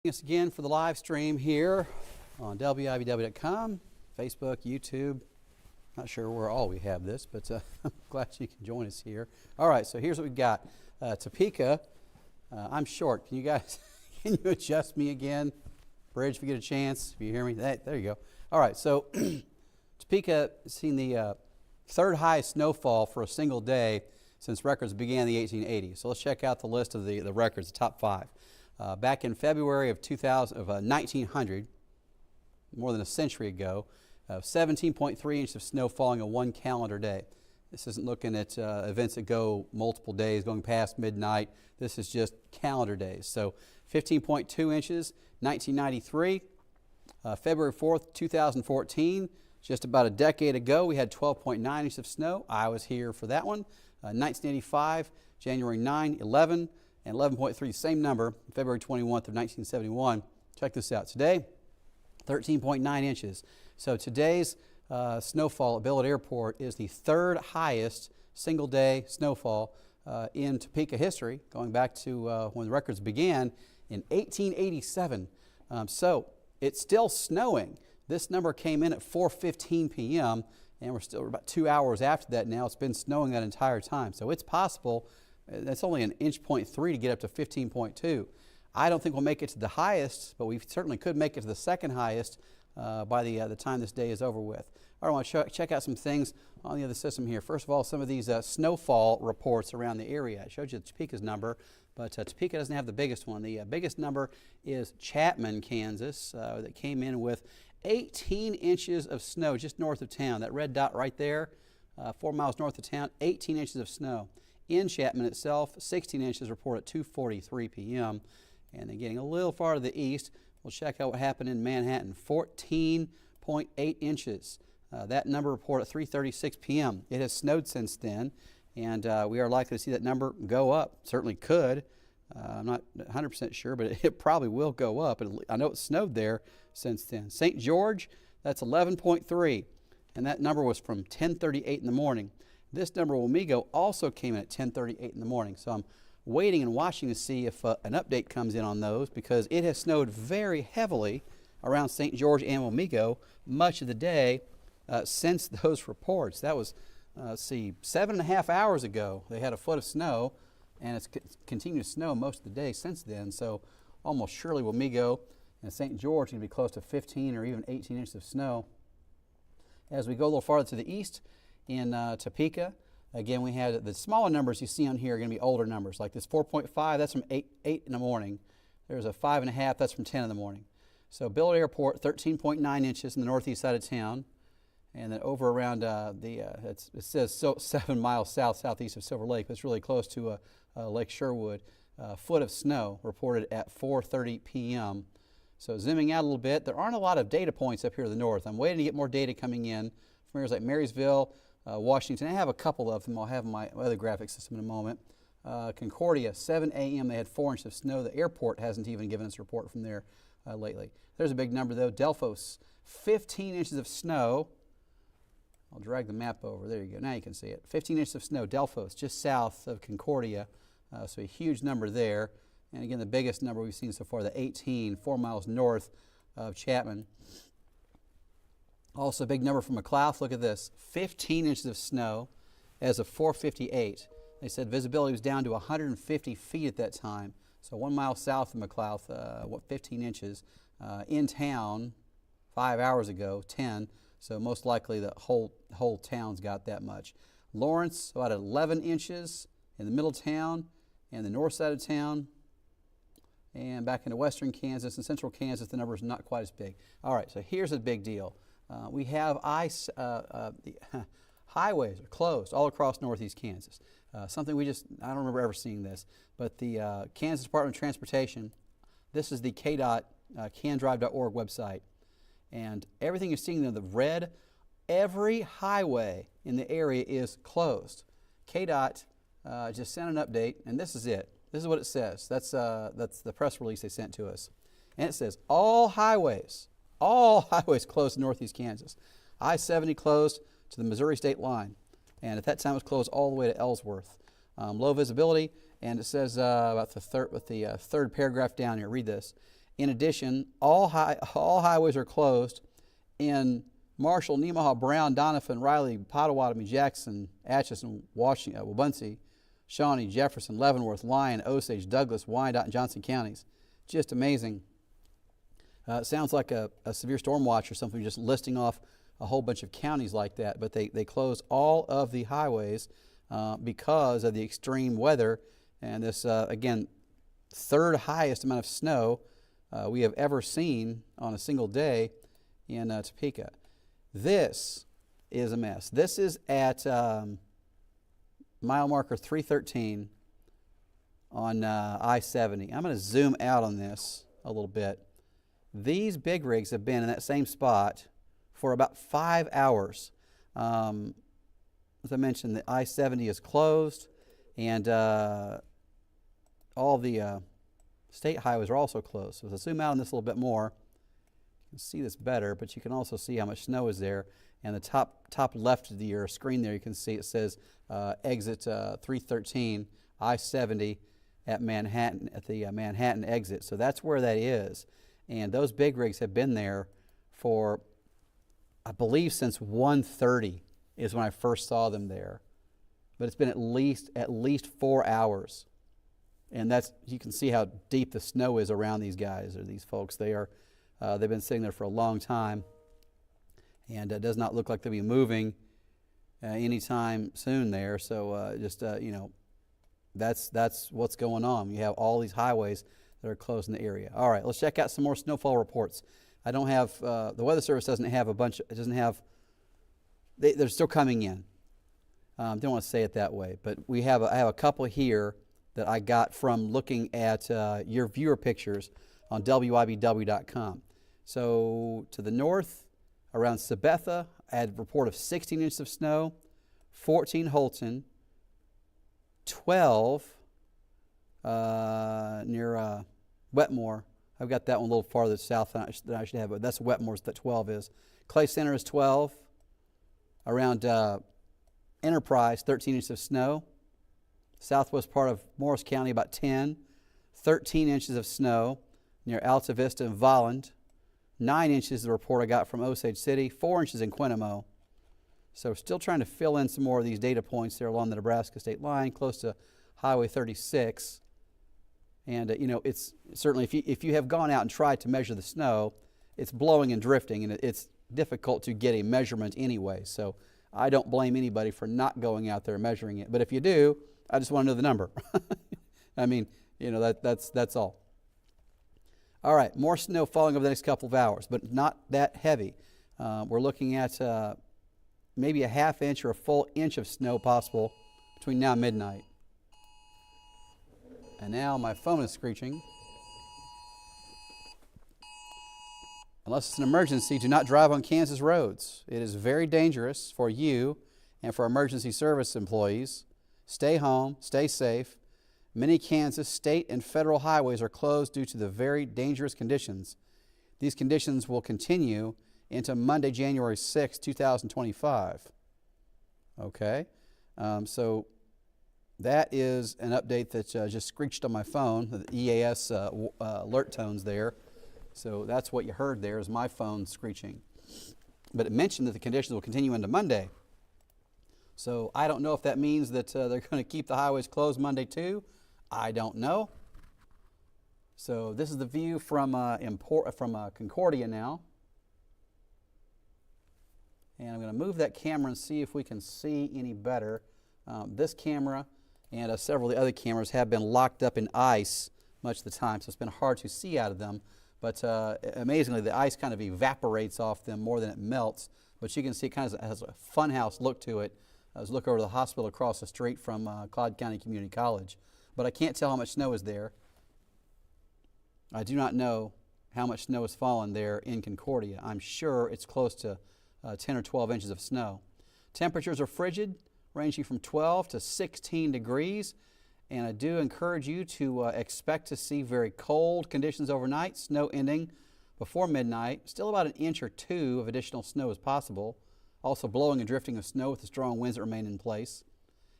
Us again for the live stream here on WIBW.com, Facebook, YouTube. Not sure where all we have this, but I'm glad you can join us here. All right, so here's what we've got. Topeka. I'm short. Can you guys, can you adjust me again? Bridge, if you get a chance, if you hear me. There you go. All right, so Topeka has seen the third highest snowfall for a single day since records began in the 1880s. So let's check out the list of the records, the top five. Back in February of 1900, more than a century ago, 17.3 inches of snow falling in one calendar day. This isn't looking at events that go multiple days, going past midnight. This is just calendar days. So 15.2 inches, 1993. February 4th, 2014, just about a decade ago, we had 12.9 inches of snow. I was here for that one. 1985, January 9, 11. And 11.3, same number, February 21st of 1971. Check this out. Today, 13.9 inches. So today's snowfall at Billard Airport is the third highest single-day snowfall in Topeka history, going back to when the records began in 1887. So it's still snowing. This number came in at 4:15 p.m., and we're still about 2 hours after that now. It's been snowing that entire time. So it's possible. That's only an inch .3 to get up to 15.2. I don't think we'll make it to the highest, but we certainly could make it to the second highest by the time this day is over with. All right, I want to check out some things on the other system here. First of all, some of these snowfall reports around the area. I showed you Topeka's number, but Topeka doesn't have the biggest one. The biggest number is Chapman, Kansas, that came in with 18 inches of snow just north of town. That red dot right there, 4 miles north of town, 18 inches of snow. In Chapman itself, 16 inches reported at 2:43 p.m. And then getting a little far to the east, we'll check out what happened in Manhattan, 14.8 inches. That number reported at 3:36 p.m. It has snowed since then, and we are likely to see that number go up. Certainly could. I'm not 100% sure, but it probably will go up. I know it snowed there since then. St. George, that's 11.3, and that number was from 10:38 in the morning. This number, Wamego, also came in at 10:38 in the morning. So I'm waiting and watching to see if an update comes in on those, because it has snowed very heavily around St. George and Wamego much of the day since those reports. That was, 7.5 hours ago. They had a foot of snow, and it's continued to snow most of the day since then. So almost surely Wamego and St. George are going to be close to 15 or even 18 inches of snow. As we go a little farther to the east, in Topeka, again, we had the smaller numbers you see on here are going to be older numbers. Like this 4.5, that's from 8 in the morning. There's a 5.5, that's from 10 in the morning. So Billard Airport, 13.9 inches in the northeast side of town. And then over around it says 7 miles southeast of Silver Lake, but it's really close to Lake Sherwood. Foot of snow reported at 4:30 p.m. So zooming out a little bit, there aren't a lot of data points up here to the north. I'm waiting to get more data coming in from areas like Marysville, Washington. I have a couple of them. I'll have my other graphic system in a moment. Concordia, 7 a.m. they had 4 inches of snow. The airport hasn't even given us a report from there lately. There's a big number though. Delphos, 15 inches of snow. I'll drag the map over. There you go. Now you can see it. 15 inches of snow. Delphos, just south of Concordia. So a huge number there. And again, the biggest number we've seen so far, the 18, 4 miles north of Chapman. Also a big number from McLouth. Look at this, 15 inches of snow as of 4:58. They said visibility was down to 150 feet at that time. So 1 mile south of McLouth, 15 inches. In town, 5 hours ago, 10. So most likely the whole town's got that much. Lawrence, about 11 inches in the middle of town and the north side of town. And back into western Kansas and central Kansas, the number is not quite as big. All right, so here's a big deal. We have the highways are closed all across northeast Kansas. Something I don't remember ever seeing this, but the Kansas Department of Transportation, this is the KDOT, candrive.org website. And everything you're seeing there, the red, every highway in the area is closed. KDOT just sent an update, and this is it. This is what it says. That's the press release they sent to us. And it says, all highways closed in northeast Kansas. I-70 closed to the Missouri state line. And at that time, it was closed all the way to Ellsworth. Low visibility, and it says about the third paragraph down here. Read this. In addition, all highways are closed in Marshall, Nemaha, Brown, Donovan, Riley, Potawatomi, Jackson, Atchison, Washington, Wabaunsee, Shawnee, Jefferson, Leavenworth, Lyon, Osage, Douglas, Wyandotte, and Johnson counties. Just amazing. It sounds like a severe storm watch or something, just listing off a whole bunch of counties like that. But they closed all of the highways because of the extreme weather and this, again, third highest amount of snow we have ever seen on a single day in Topeka. This is a mess. This is at mile marker 313 on I-70. I'm going to zoom out on this a little bit. These big rigs have been in that same spot for about 5 hours. As I mentioned, the I-70 is closed, and all the state highways are also closed. So as I zoom out on this a little bit more, you can see this better, but you can also see how much snow is there. And the top left of your screen there, you can see it says exit 313, I-70 at Manhattan, at the Manhattan exit. So that's where that is. And those big rigs have been there for, I believe, since 1:30 is when I first saw them there. But it's been at least 4 hours. And that's, you can see how deep the snow is around these guys or these folks. They've been sitting there for a long time, and it does not look like they'll be moving anytime soon there. So that's what's going on. You have all these highways that are closed in the area. All right, let's check out some more snowfall reports. I don't have the Weather Service doesn't have a bunch. It doesn't have. They're still coming in. Don't want to say it that way, but I have a couple here that I got from looking at your viewer pictures on WIBW.com. So to the north, around Sabetha, I had a report of 16 inches of snow, 14 Holton, 12 near Wetmore. I've got that one a little farther south than I should have, but that's Wetmore's that 12 is. Clay Center is 12. Around Enterprise, 13 inches of snow. Southwest part of Morris County, about 10. 13 inches of snow near Alta Vista and Volland. 9 inches, the report I got from Osage City. 4 inches in Quinamo. So still trying to fill in some more of these data points there along the Nebraska state line, close to Highway 36. And, it's certainly, if you have gone out and tried to measure the snow, it's blowing and drifting, and it's difficult to get a measurement anyway. So I don't blame anybody for not going out there and measuring it. But if you do, I just want to know the number. I mean, that's all. All right, more snow falling over the next couple of hours, but not that heavy. We're looking at maybe a half inch or a full inch of snow possible between now and midnight. And now my phone is screeching. Unless it's an emergency, do not drive on Kansas roads. It is very dangerous for you and for emergency service employees. Stay home, stay safe. Many Kansas state and federal highways are closed due to the very dangerous conditions. These conditions will continue into Monday, January 6, 2025. Okay, so that is an update that just screeched on my phone, the EAS alert tones there. So that's what you heard there is my phone screeching. But it mentioned that the conditions will continue into Monday. So I don't know if that means that they're going to keep the highways closed Monday too. I don't know. So this is the view from Concordia now. And I'm going to move that camera and see if we can see any better. This camera and several of the other cameras have been locked up in ice much of the time, so it's been hard to see out of them. But amazingly, the ice kind of evaporates off them more than it melts. But you can see it kind of has a funhouse look to it. I was looking over the hospital across the street from Claude County Community College. But I can't tell how much snow is there. I do not know how much snow has fallen there in Concordia. I'm sure it's close to 10 or 12 inches of snow. Temperatures are frigid, ranging from 12 to 16 degrees. And I do encourage you to expect to see very cold conditions overnight, snow ending before midnight. Still about an inch or two of additional snow is possible. Also blowing and drifting of snow with the strong winds that remain in place.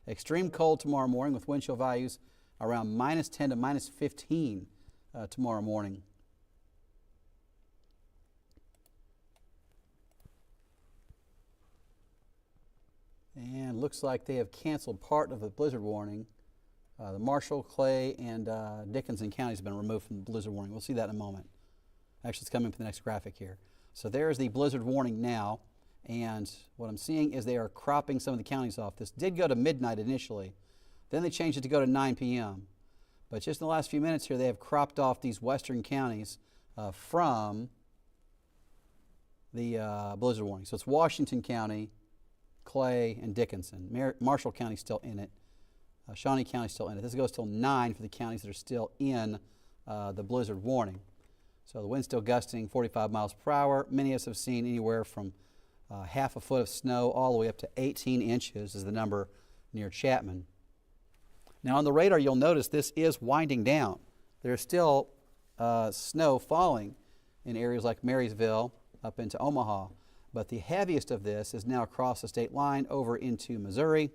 Extreme cold tomorrow morning with wind chill values around -10 to -15 tomorrow morning. looks like they have canceled part of the blizzard warning. The Marshall, Clay, and Dickinson counties have been removed from the blizzard warning. We'll see that in a moment. Actually, it's coming from the next graphic here. So there's the blizzard warning now, and what I'm seeing is they are cropping some of the counties off. This did go to midnight initially. Then they changed it to go to 9 p.m. But just in the last few minutes here, they have cropped off these western counties from the blizzard warning. So it's Washington County, Clay, and Dickinson. Marshall County still in it. Shawnee County still in it. This goes till 9 for the counties that are still in the blizzard warning. So the wind's still gusting 45 miles per hour. Many of us have seen anywhere from half a foot of snow all the way up to 18 inches is the number near Chapman. Now on the radar, you'll notice this is winding down. There's still snow falling in areas like Marysville up into Omaha, but the heaviest of this is now across the state line over into Missouri,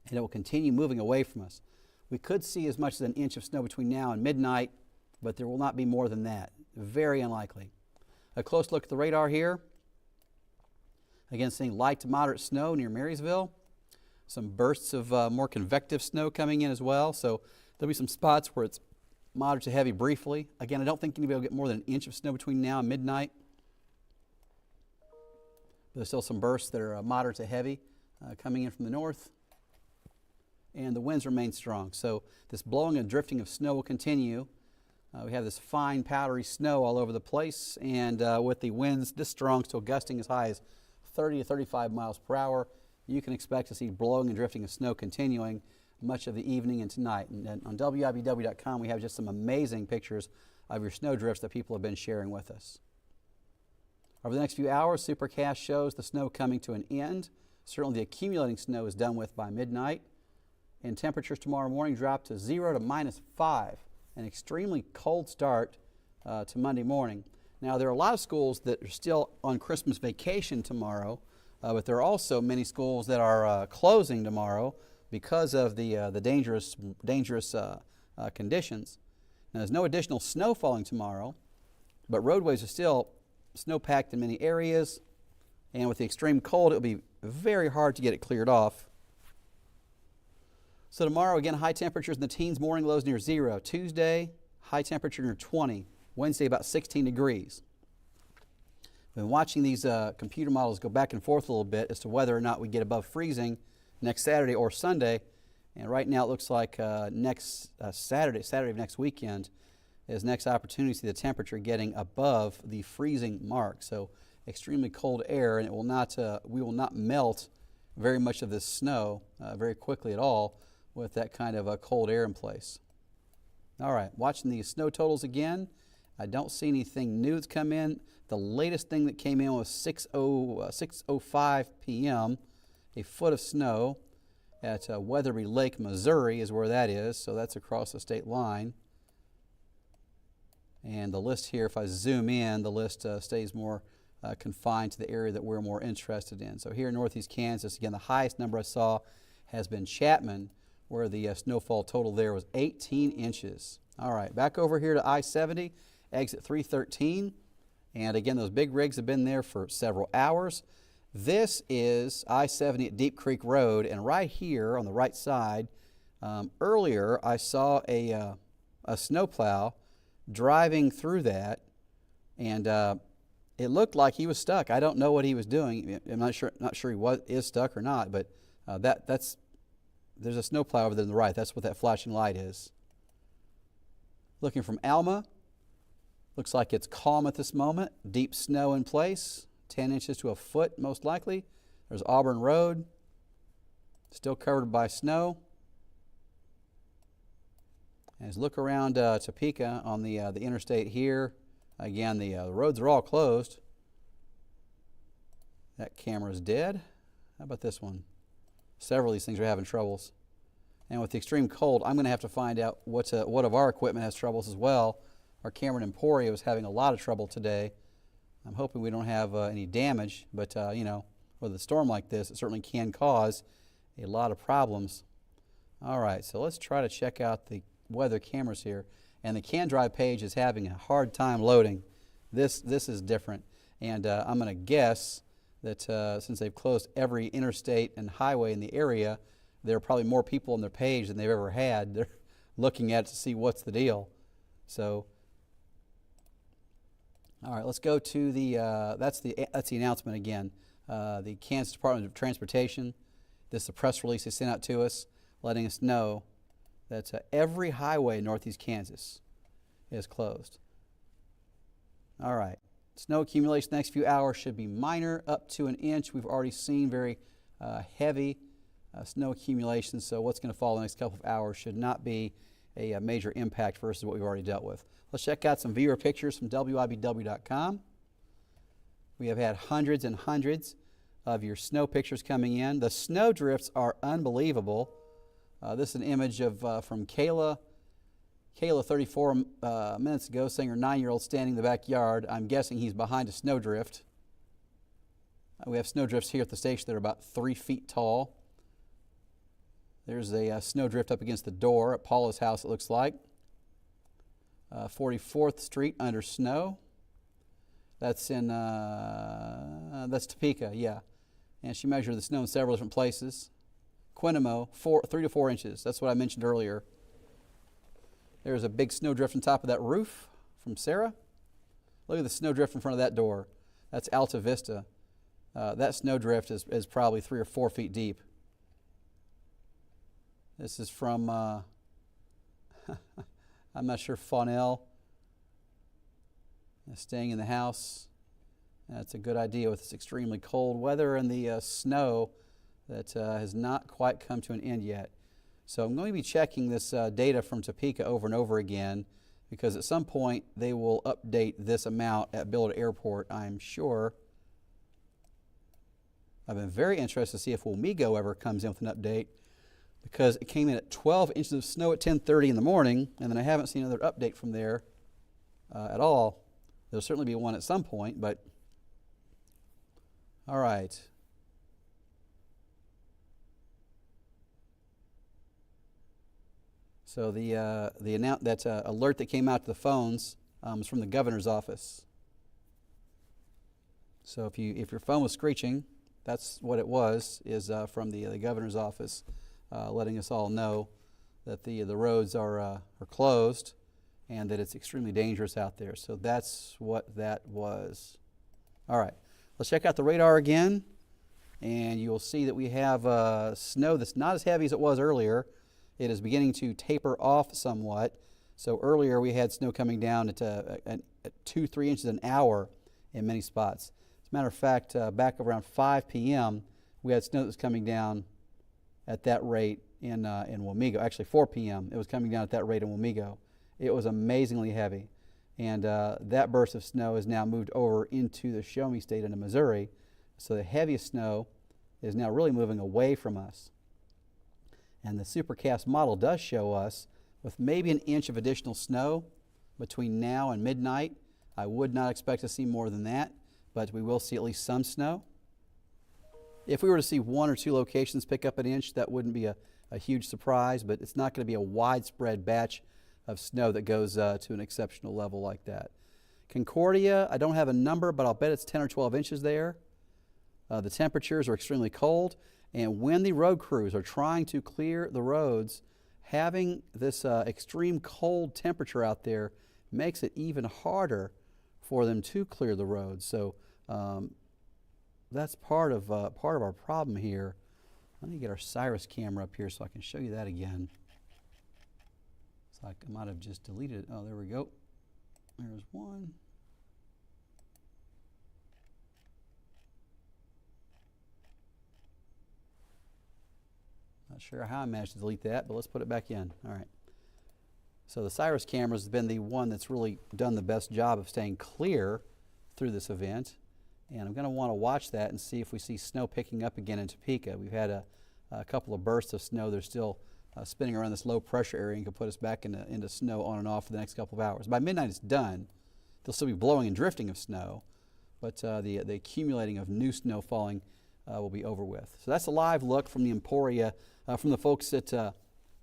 and it will continue moving away from us. We could see as much as an inch of snow between now and midnight, but there will not be more than that. Very unlikely. A close look at the radar here. Again, seeing light to moderate snow near Marysville. Some bursts of more convective snow coming in as well. So there'll be some spots where it's moderate to heavy briefly. Again, I don't think anybody will get more than an inch of snow between now and midnight. But there's still some bursts that are moderate to heavy coming in from the north. And the winds remain strong. So this blowing and drifting of snow will continue. We have this fine powdery snow all over the place, and with the winds this strong, still gusting as high as 30 to 35 miles per hour, you can expect to see blowing and drifting of snow continuing much of the evening and tonight. And on WIBW.com, we have just some amazing pictures of your snow drifts that people have been sharing with us. Over the next few hours, Supercast shows the snow coming to an end. Certainly the accumulating snow is done with by midnight. And temperatures tomorrow morning drop to 0 to -5. An extremely cold start to Monday morning. Now, there are a lot of schools that are still on Christmas vacation tomorrow, but there are also many schools that are closing tomorrow because of the dangerous conditions. Now, there's no additional snow falling tomorrow, but roadways are still snow-packed in many areas, and with the extreme cold, it'll be very hard to get it cleared off. So tomorrow, again, high temperatures in the teens, morning lows near 0. Tuesday, high temperature near 20. Wednesday, about 16 degrees. We've been watching these computer models go back and forth a little bit as to whether or not we get above freezing next Saturday or Sunday. And right now it looks like next Saturday of next weekend is next opportunity to see the temperature getting above the freezing mark. So extremely cold air, and it will not, we will not melt very much of this snow very quickly at all with that kind of cold air in place. All right, watching these snow totals again. I don't see anything new that's come in. The latest thing that came in was 6:05 p.m. A foot of snow at Weatherby Lake, Missouri is where that is. So that's across the state line. And the list here, if I zoom in, the list stays more confined to the area that we're more interested in. So here in northeast Kansas, again, the highest number I saw has been Chapman, where the snowfall total there was 18 inches. All right, back over here to I-70, exit 313. And again, those big rigs have been there for several hours. This is I-70 at Deep Creek Road, and right here on the right side, earlier I saw a snowplow driving through that, and it looked like he was stuck. I don't know what he was doing. I'm not sure he is stuck or not, but there's a snowplow over there on the right. That's what that flashing light is. Looking from Alma, looks like it's calm at this moment. Deep snow in place, 10 inches to a foot most likely. There's Auburn Road, still covered by snow. As look around Topeka on the interstate here, again, the roads are all closed. That camera's dead. How about this one? Several of these things are having troubles. And with the extreme cold, I'm going to have to find out what of our equipment has troubles as well. Our camera in Emporia is having a lot of trouble today. I'm hoping we don't have any damage, but you know, with a storm like this, it certainly can cause a lot of problems. All right, so let's try to check out the weather cameras here. And the CanDrive page is having a hard time loading. This is different. And I'm going to guess that since they've closed every interstate and highway in the area, there are probably more people on their page than they've ever had. They're looking at it to see what's the deal. So, all right, let's go to the that's the announcement again. The Kansas Department of Transportation. This is a press release they sent out to us, letting us know that every highway in northeast Kansas is closed. All right. Snow accumulation the next few hours should be minor, up to an inch. We've already seen very heavy snow accumulation, so what's going to fall the next couple of hours should not be a major impact versus what we've already dealt with. Let's check out some viewer pictures from WIBW.com. We have had hundreds and hundreds of your snow pictures coming in. The snow drifts are unbelievable. This is an image of from Kayla 34 minutes ago, saying her 9-year-old standing in the backyard. I'm guessing he's behind a snowdrift. We have snowdrifts here at the station that are about 3 feet tall. There's a snowdrift up against the door at Paula's house, it looks like. 44th Street under snow. That's in, that's Topeka, yeah. And she measured the snow in several different places. Quinamo, 3 to 4 inches. That's what I mentioned earlier. There's a big snowdrift on top of that roof from Sarah. Look at the snowdrift in front of that door. That's Alta Vista. That snowdrift is probably 3 or 4 feet deep. This is from, I'm not sure, Fawnell. Staying in the house. That's a good idea with this extremely cold weather and the snow that has not quite come to an end yet. So I'm going to be checking this data from Topeka over and over again, because at some point they will update this amount at Billard Airport, I'm sure. I've been very interested to see if WIBW ever comes in with an update, because it came in at 12 inches of snow at 10:30 in the morning, and then I haven't seen another update from there at all. There'll certainly be one at some point, but all right. So the alert that came out to the phones was from the governor's office. So if your phone was screeching, that's what it was, is from the governor's office, letting us all know that the roads are closed and that it's extremely dangerous out there. So that's what that was. All right, let's check out the radar again, and you'll see that we have snow that's not as heavy as it was earlier. It is beginning to taper off somewhat. So earlier we had snow coming down at 2-3 inches an hour in many spots. As a matter of fact, back around 5 p.m., we had snow that was coming down at that rate in Wamego. Actually, 4 p.m., it was coming down at that rate in Wamego. It was amazingly heavy. And that burst of snow has now moved over into the Show Me State into Missouri. So the heaviest snow is now really moving away from us. And the supercast model does show us with maybe an inch of additional snow between now and midnight. I would not expect to see more than that, but we will see at least some snow. If we were to see 1 or 2 locations pick up an inch, that wouldn't be a huge surprise, but it's not going to be a widespread batch of snow that goes to an exceptional level like that. Concordia, I don't have a number, but I'll bet it's 10 or 12 inches there. The temperatures are extremely cold. And when the road crews are trying to clear the roads, having this extreme cold temperature out there makes it even harder for them to clear the roads. So that's part of our problem here. Let me get our Cyrus camera up here so I can show you that again. It's like I might have just deleted it. Oh, there we go. There's one. Not sure how I managed to delete that, but let's put it back in. All right. So the Cyrus camera has been the one that's really done the best job of staying clear through this event. And I'm going to want to watch that and see if we see snow picking up again in Topeka. We've had a couple of bursts of snow. They're still spinning around this low pressure area and can put us back into snow on and off for the next couple of hours. By midnight it's done. There'll still be blowing and drifting of snow, but the accumulating of new snow falling will be over with. So that's a live look from the Emporia, from the folks at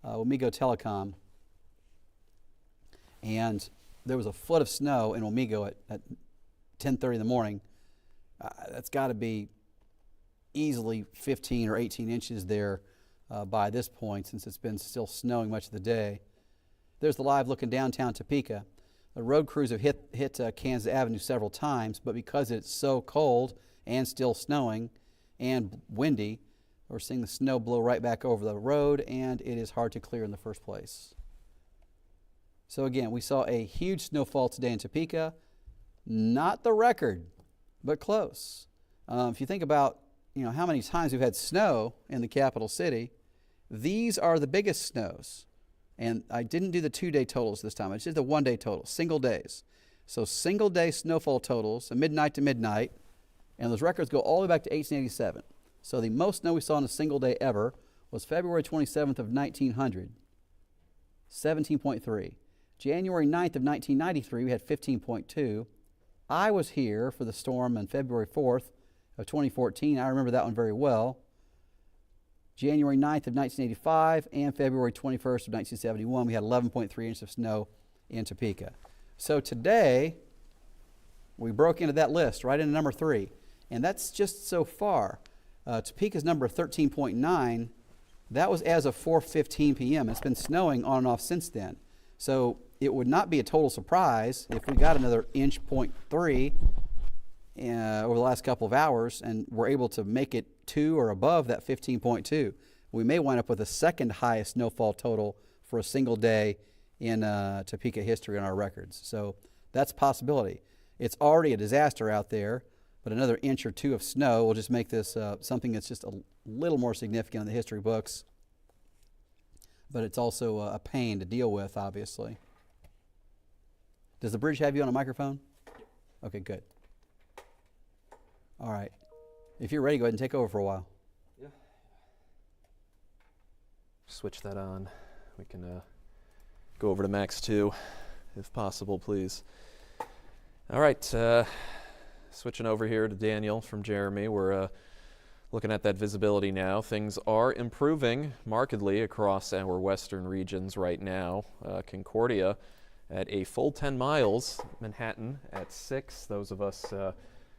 Wamego Telecom. And there was a foot of snow in Wamego at 10:30 in the morning. That's got to be easily 15 or 18 inches there by this point, since it's been still snowing much of the day. There's the live look in downtown Topeka. The road crews have hit Kansas Avenue several times, but because it's so cold and still snowing and windy, we're seeing the snow blow right back over the road, and it is hard to clear in the first place. So again, we saw a huge snowfall today in Topeka. Not the record, but close. If you think about how many times we've had snow in the capital city, these are the biggest snows. And I didn't do the 2-day totals this time. I just did the 1-day total, single days. So single day snowfall totals, midnight to midnight, and those records go all the way back to 1887. So the most snow we saw in a single day ever was February 27th of 1900, 17.3. January 9th of 1993, we had 15.2. I was here for the storm on February 4th of 2014. I remember that one very well. January 9th of 1985 and February 21st of 1971, we had 11.3 inches of snow in Topeka. So today, we broke into that list right into number 3. And that's just so far. Topeka's number 13.9, that was as of 4:15 p.m. It's been snowing on and off since then. So it would not be a total surprise if we got another inch, 0.3 over the last couple of hours, and we're able to make it to or above that 15.2. We may wind up with the second highest snowfall total for a single day in Topeka history on our records. So that's a possibility. It's already a disaster out there, but another inch or 2 of snow will just make this something that's just a little more significant in the history books. But it's also a pain to deal with, obviously. Does the bridge have you on a microphone? Okay, good. All right. If you're ready, go ahead and take over for a while. Yeah. Switch that on. We can go over to Max 2, if possible, please. All right. Switching over here to Daniel from Jeremy. We're looking at that visibility now. Things are improving markedly across our western regions right now. Concordia at a full 10 miles. Manhattan at 6. Those of us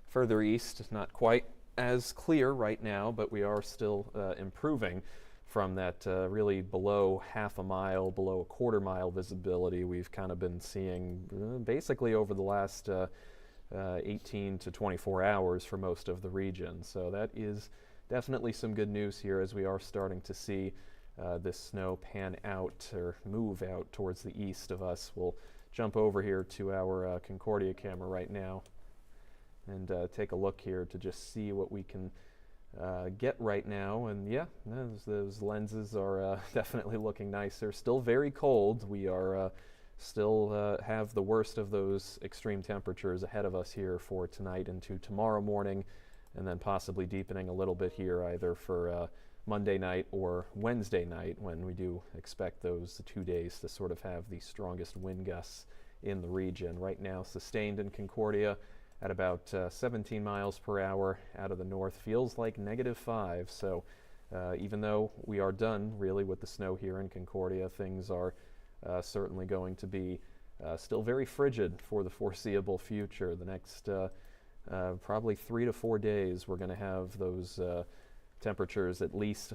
further east, not quite as clear right now, but we are still improving from that really below half a mile, below a quarter mile visibility we've kind of been seeing basically over the last 18 to 24 hours for most of the region. So that is definitely some good news here, as we are starting to see this snow pan out or move out towards the east of us. We'll jump over here to our Concordia camera right now and take a look here to just see what we can get right now. And yeah, those lenses are definitely looking nicer. Still very cold. We are still have the worst of those extreme temperatures ahead of us here for tonight into tomorrow morning, and then possibly deepening a little bit here either for Monday night or Wednesday night, when we do expect those 2 days to sort of have the strongest wind gusts in the region. Right now sustained in Concordia at about 17 miles per hour out of the north. Feels like -5. So even though we are done really with the snow here in Concordia, things are certainly going to be still very frigid for the foreseeable future. The next probably 3 to 4 days, we're going to have those temperatures at least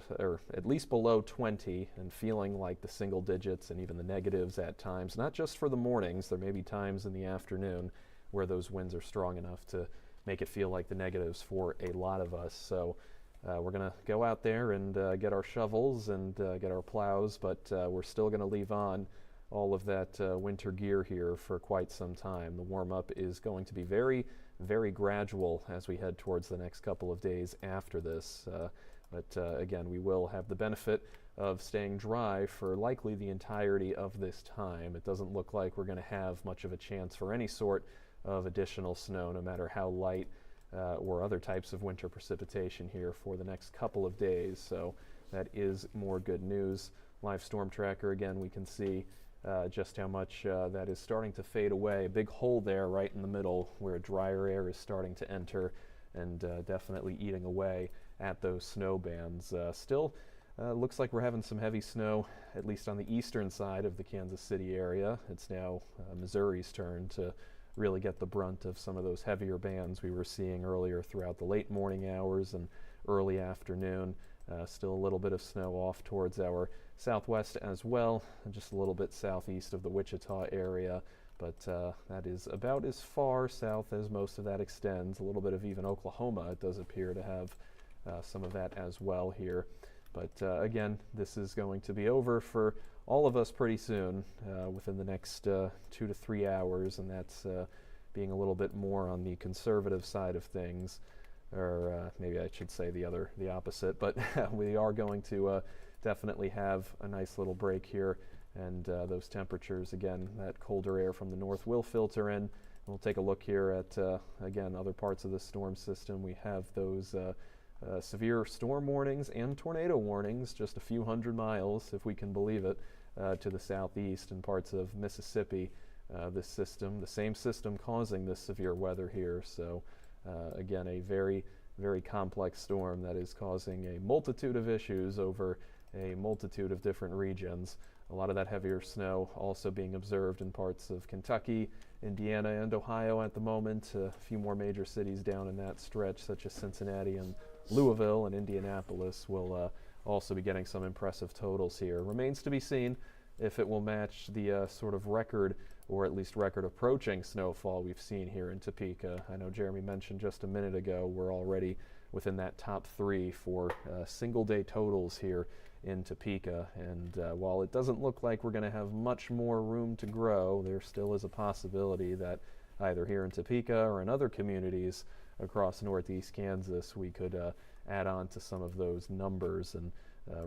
below 20 and feeling like the single digits and even the negatives at times. Not just for the mornings, there may be times in the afternoon where those winds are strong enough to make it feel like the negatives for a lot of us. So we're going to go out there and get our shovels and get our plows, but we're still going to leave on all of that winter gear here for quite some time. The warm-up is going to be very, very gradual as we head towards the next couple of days after this. But again, we will have the benefit of staying dry for likely the entirety of this time. It doesn't look like we're going to have much of a chance for any sort of additional snow, no matter how light or other types of winter precipitation here for the next couple of days. So that is more good news. Live storm tracker, again, we can see just how much that is starting to fade away. A big hole there right in the middle where drier air is starting to enter and definitely eating away at those snow bands. Still looks like we're having some heavy snow, at least on the eastern side of the Kansas City area. It's now Missouri's turn to really get the brunt of some of those heavier bands we were seeing earlier throughout the late morning hours and early afternoon. Still a little bit of snow off towards our southwest as well, and just a little bit southeast of the Wichita area, but that is about as far south as most of that extends. A little bit of even Oklahoma, it does appear to have some of that as well here. But again, this is going to be over for all of us pretty soon, within the next 2 to 3 hours, and that's being a little bit more on the conservative side of things, or maybe I should say the opposite. But we are going to definitely have a nice little break here, and those temperatures, again, that colder air from the north will filter in. We'll take a look here at again, other parts of the storm system. We have those severe storm warnings and tornado warnings just a few hundred miles, if we can believe it, to the southeast and parts of Mississippi. This system, the same system causing this severe weather here. So again, a very, very complex storm that is causing a multitude of issues over a multitude of different regions. A lot of that heavier snow also being observed in parts of Kentucky, Indiana, and Ohio at the moment. A few more major cities down in that stretch, such as Cincinnati and Louisville and Indianapolis, will also be getting some impressive totals here. Remains to be seen if it will match the sort of record, or at least record approaching snowfall we've seen here in Topeka. I know Jeremy mentioned just a minute ago we're already within that top 3 for single day totals here in Topeka, and while it doesn't look like we're going to have much more room to grow, there still is a possibility that either here in Topeka or in other communities across northeast Kansas we could add on to some of those numbers and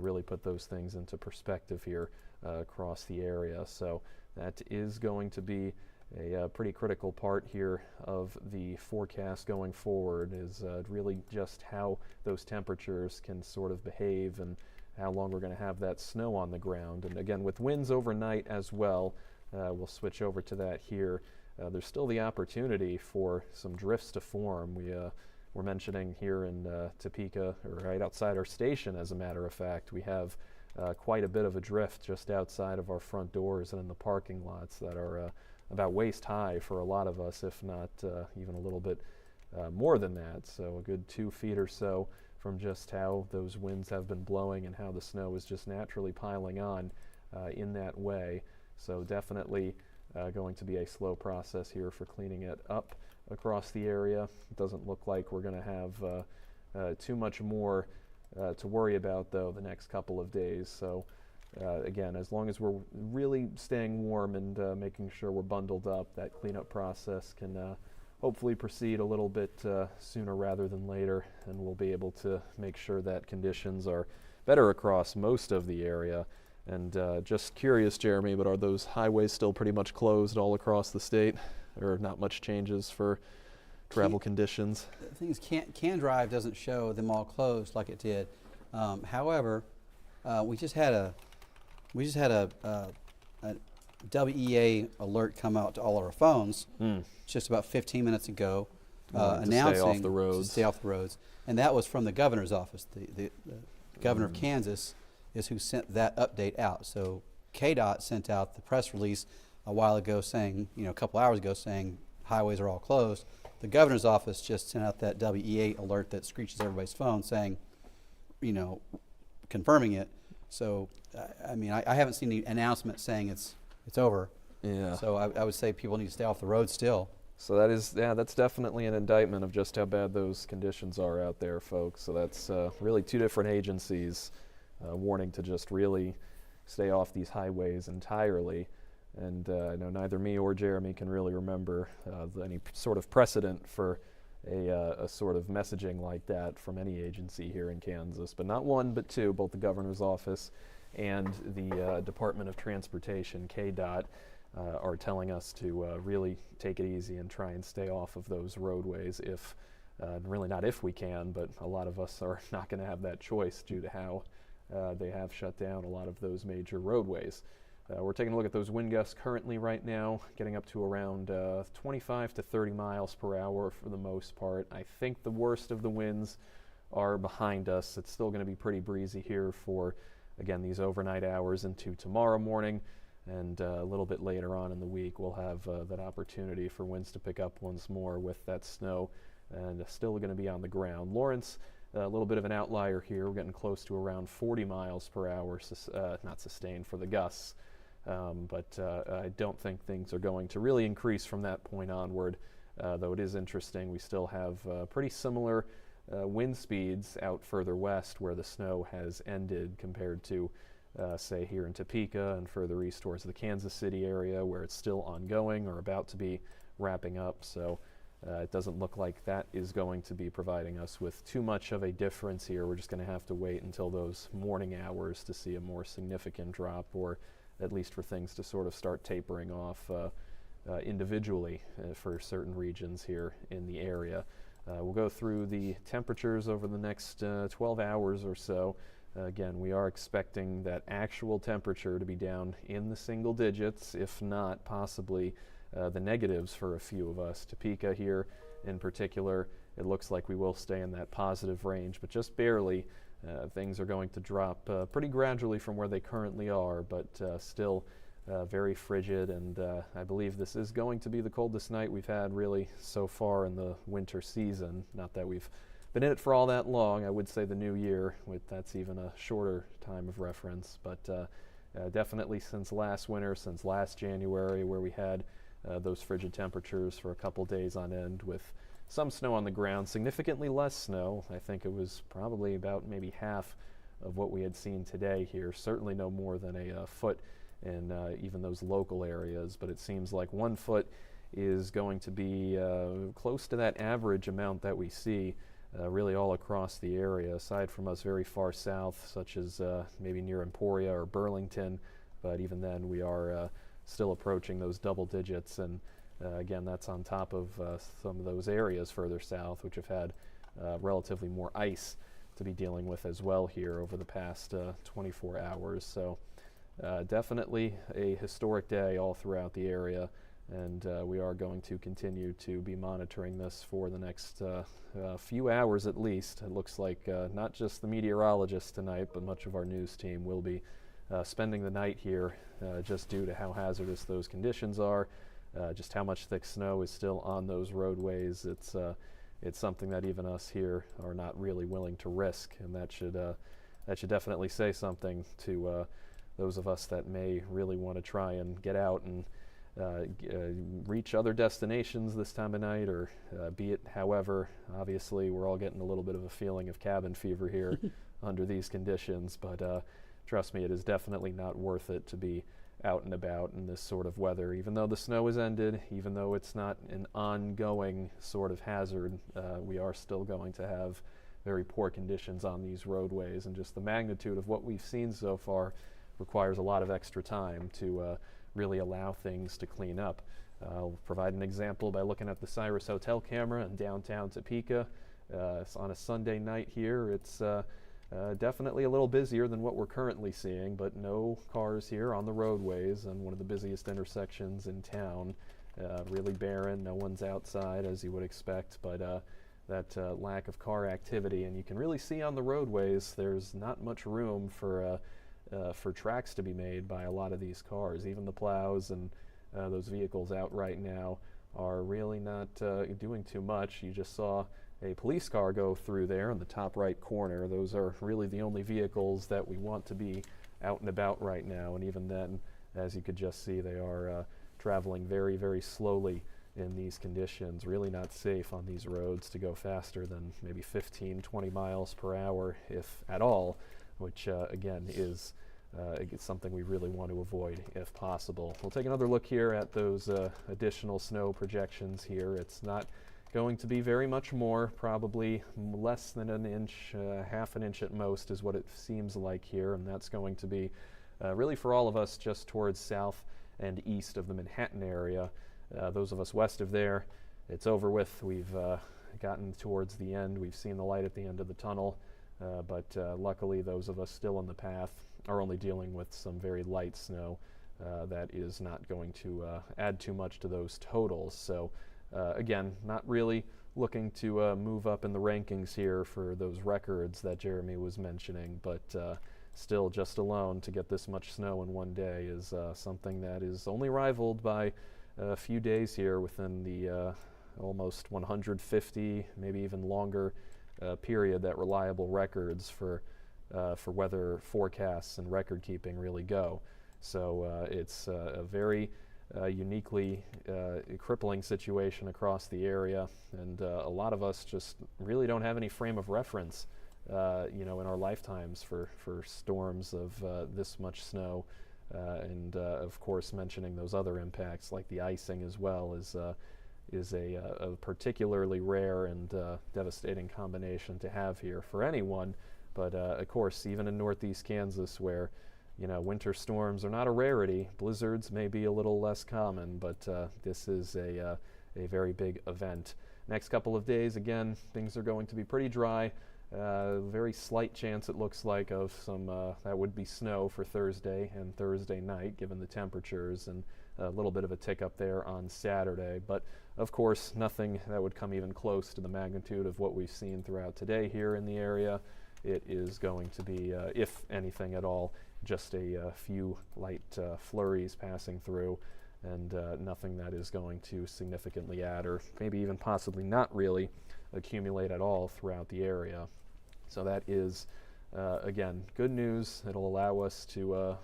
really put those things into perspective here across the area. So that is going to be a pretty critical part here of the forecast going forward, is really just how those temperatures can sort of behave and how long we're going to have that snow on the ground. And again, with winds overnight as well, we'll switch over to that here. There's still the opportunity for some drifts to form. We're mentioning here in Topeka, or right outside our station, as a matter of fact, we have quite a bit of a drift just outside of our front doors and in the parking lots that are about waist high for a lot of us, if not even a little bit more than that. So a good 2 feet or so from just how those winds have been blowing and how the snow is just naturally piling on in that way. So definitely going to be a slow process here for cleaning it up across the area. It doesn't look like we're going to have too much more to worry about, though, the next couple of days. So again, as long as we're really staying warm and making sure we're bundled up, that cleanup process can hopefully proceed a little bit sooner rather than later, and we'll be able to make sure that conditions are better across most of the area. And just curious, Jeremy, but are those highways still pretty much closed all across the state, or not much changes for travel conditions? The thing is, Can Drive doesn't show them all closed like it did. However, we just had a WEA alert come out to all our phones just about 15 minutes ago, announcing to stay off the roads. And that was from the governor's office. The governor of Kansas is who sent that update out. So KDOT sent out the press release a while ago saying, a couple hours ago, saying highways are all closed. The governor's office just sent out that WEA alert that screeches everybody's phone saying, confirming it. So, I haven't seen any announcement saying it's over. Yeah. So I would say people need to stay off the road still. So that's definitely an indictment of just how bad those conditions are out there, folks. So that's really 2 different agencies warning to just really stay off these highways entirely. And I know neither me or Jeremy can really remember any sort of precedent for a sort of messaging like that from any agency here in Kansas, but not 1, but 2, both the governor's office and the Department of Transportation, KDOT, are telling us to really take it easy and try and stay off of those roadways really not if we can, but a lot of us are not going to have that choice due to how they have shut down a lot of those major roadways. We're taking a look at those wind gusts currently right now, getting up to around 25 to 30 miles per hour for the most part. I think the worst of the winds are behind us. It's still going to be pretty breezy here for, again, these overnight hours into tomorrow morning, and a little bit later on in the week we'll have that opportunity for winds to pick up once more with that snow and still going to be on the ground. Lawrence, a little bit of an outlier here. We're getting close to around 40 miles per hour, not sustained for the gusts. But I don't think things are going to really increase from that point onward, though it is interesting. We still have pretty similar wind speeds out further west where the snow has ended compared to, say, here in Topeka and further east towards the Kansas City area where it's still ongoing or about to be wrapping up. So it doesn't look like that is going to be providing us with too much of a difference here. We're just going to have to wait until those morning hours to see a more significant drop, or at least for things to sort of start tapering off individually for certain regions here in the area. We'll go through the temperatures over the next 12 hours or so. Again, we are expecting that actual temperature to be down in the single digits, if not possibly the negatives for a few of us. Topeka here in particular, it looks like we will stay in that positive range, but just barely. Things are going to drop pretty gradually from where they currently are, but still very frigid, and I believe this is going to be the coldest night we've had really so far in the winter season. Not that we've been in it for all that long. I would say the new year, that's even a shorter time of reference, but definitely since last winter, since last January, where we had those frigid temperatures for a couple days on end with some snow on the ground, significantly less snow. I think it was probably about maybe half of what we had seen today here, certainly no more than a foot in even those local areas, but it seems like 1 foot is going to be close to that average amount that we see really all across the area, aside from us very far south, such as maybe near Emporia or Burlington, but even then we are still approaching those double digits, and again, that's on top of some of those areas further south, which have had relatively more ice to be dealing with as well here over the past 24 hours. So definitely a historic day all throughout the area, and we are going to continue to be monitoring this for the next few hours at least. It looks like not just the meteorologists tonight, but much of our news team will be spending the night here just due to how hazardous those conditions are. Just how much thick snow is still on those roadways. It's something that even us here are not really willing to risk, and that should definitely say something to those of us that may really want to try and get out and reach other destinations this time of night, or be it however. Obviously, we're all getting a little bit of a feeling of cabin fever here under these conditions, but trust me, it is definitely not worth it to be out and about in this sort of weather. Even though the snow is ended, even though it's not an ongoing sort of hazard, we are still going to have very poor conditions on these roadways, and just the magnitude of what we've seen so far requires a lot of extra time to really allow things to clean up. I'll provide an example by looking at the Cyrus Hotel camera in downtown Topeka. On a Sunday night here, it's definitely a little busier than what we're currently seeing, but no cars here on the roadways, and one of the busiest intersections in town. Really barren, no one's outside as you would expect, but that lack of car activity, and you can really see on the roadways there's not much room for tracks to be made by a lot of these cars. Even the plows and those vehicles out right now are really not doing too much. You just saw a police car go through there in the top right corner. Those are really the only vehicles that we want to be out and about right now, and even then, as you could just see, they are traveling very, very slowly in these conditions. Really not safe on these roads to go faster than maybe 15, 20 miles per hour, if at all, which again is something we really want to avoid if possible. We'll take another look here at those additional snow projections here. It's not going to be very much more, probably less than an inch, half an inch at most is what it seems like here, and that's going to be really for all of us just towards south and east of the Manhattan area. Those of us west of there, it's over with. We've gotten towards the end. We've seen the light at the end of the tunnel, but luckily those of us still on the path are only dealing with some very light snow that is not going to add too much to those totals. So again, not really looking to move up in the rankings here for those records that Jeremy was mentioning, but still just alone to get this much snow in one day is something that is only rivaled by a few days here within the almost 150, maybe even longer period that reliable records for weather forecasts and record keeping really go. So it's a very uniquely crippling situation across the area, and a lot of us just really don't have any frame of reference, in our lifetimes for storms of this much snow, and of course mentioning those other impacts like the icing as well is a particularly rare and devastating combination to have here for anyone. But of course, even in northeast Kansas, where winter storms are not a rarity, blizzards may be a little less common, but this is a very big event. Next couple of days, again, things are going to be pretty dry. Very slight chance, it looks like, of some that would be snow for Thursday and Thursday night, given the temperatures, and a little bit of a tick up there on Saturday. But of course, nothing that would come even close to the magnitude of what we've seen throughout today here in the area. It is going to be, if anything at all, just a few light flurries passing through, and nothing that is going to significantly add, or maybe even possibly not really accumulate at all throughout the area. So that is, again, good news. It'll allow us to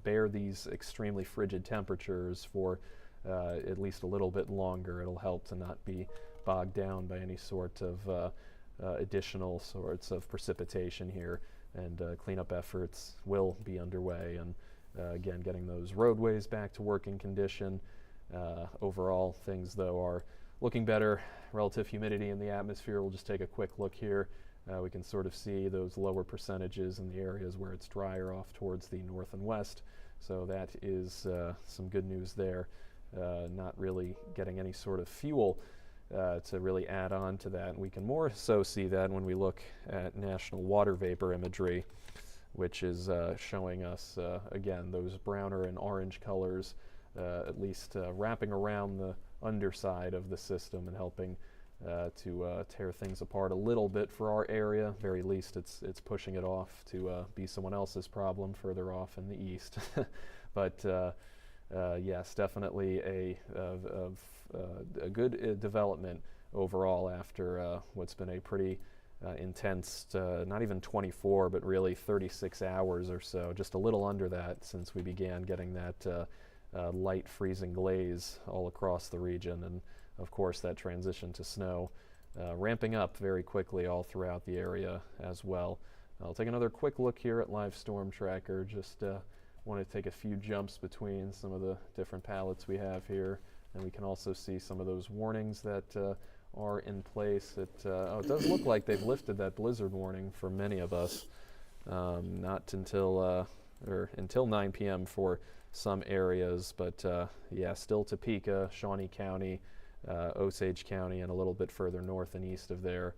bear these extremely frigid temperatures for at least a little bit longer. It'll help to not be bogged down by any sort of additional sorts of precipitation here, and cleanup efforts will be underway, and again, getting those roadways back to working condition. Overall, things though are looking better. Relative humidity in the atmosphere, we'll just take a quick look here. We can sort of see those lower percentages in the areas where it's drier off towards the north and west, so that is some good news there. Not really getting any sort of fuel to really add on to that. And we can more so see that when we look at national water vapor imagery, which is showing us, again, those browner and orange colors, at least wrapping around the underside of the system and helping to tear things apart a little bit for our area. Very least it's pushing it off to be someone else's problem further off in the east. But yes, definitely a good development overall after what's been a pretty intense, not even 24, but really 36 hours or so, just a little under that since we began getting that light freezing glaze all across the region. And of course that transition to snow ramping up very quickly all throughout the area as well. I'll take another quick look here at Live Storm Tracker. Just want to take a few jumps between some of the different palettes we have here, and we can also see some of those warnings that are in place. It does look like they've lifted that blizzard warning for many of us, not until until 9 p.m. for some areas, but yeah, still Topeka, Shawnee County, Osage County, and a little bit further north and east of there.